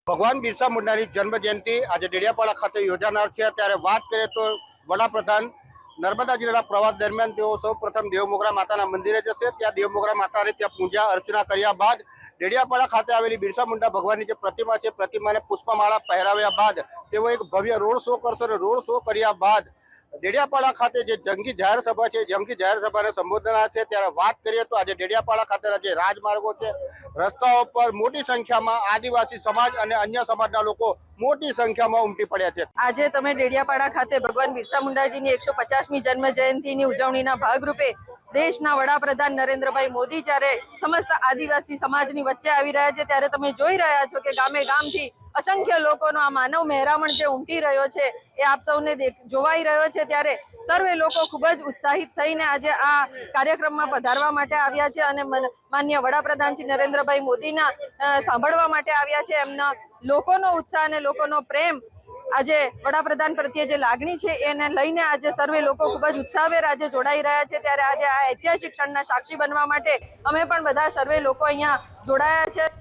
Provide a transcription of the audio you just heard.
ભગવાન બિરસા મુંડાની જન્મ જયંતિ આજે ડેડિયાપાડા ખાતે યોજાનાર છે। ત્યારે વાત કરીએ તો વડાપ્રધાન નર્મદા જિલ્લાના પ્રવાસ દરમિયાન તેઓ સૌ પ્રથમ દેવમોગરા માતાના મંદિરે જશે। ત્યાં દેવમોગરા માતાને ત્યાં પૂજા અર્ચના કર્યા બાદ ડેડિયાપાડા ખાતે આવેલી બિરસા મુંડા ભગવાનની જે પ્રતિમા છે, પ્રતિમાને પુષ્પમાળા પહેરાવ્યા બાદ તેઓ એક ભવ્ય રોડ શો કરશે। રોડ શો કર્યા બાદ ડેડિયાપાડા ખાતે જે જંગી જાહેર સભા છે, જંગી જાહેર સભાને સંબોધના છે। ત્યારે વાત કરીએ તો આજે ડેડિયાપાડા ખાતેના જે રાજમાર્ગો છે, રસ્તાઓ પર મોટી સંખ્યામાં આદિવાસી સમાજ અને અન્ય સમાજના લોકો મોટી સંખ્યામાં ઉમટી પડ્યા છે। આજે તમે ડેડિયાપાડા ખાતે ભગવાન બિરસા મુંડાજીની 150મી જન્મ જયંતિની ઉજવણીના ભાગરૂપે દેશના વડાપ્રધાન નરેન્દ્રભાઈ મોદી જ્યારે સમસ્ત આદિવાસી સમાજની વચ્ચે આવી રહ્યા છે, ત્યારે તમે જોઈ રહ્યા છો કે ગામે ગામથી અસંખ્ય લોકોનો આ માનવ મહેરામણ જે ઉમટી રહ્યો છે એ આપ સૌને જોવાઈ રહ્યો છે। ત્યારે સર્વે લોકો ખૂબ જ ઉત્સાહિત થઈને આજે આ કાર્યક્રમમાં પધારવા માટે આવ્યા છે અને માનનીય વડાપ્રધાન શ્રી નરેન્દ્રભાઈ મોદીના સાંભળવા માટે આવ્યા છે। એમના લોકોનો ઉત્સાહ અને લોકોનો પ્રેમ, આજે વડાપ્રધાન પ્રત્યે જે લાગણી છે એને લઈને આજે સર્વે લોકો ખૂબ જ ઉત્સાહભેર આજે જોડાઈ રહ્યા છે। ત્યારે આજે આ ઐતિહાસિક ક્ષણના સાક્ષી બનવા માટે અમે પણ બધા સર્વે લોકો અહીંયા જોડાયા છે।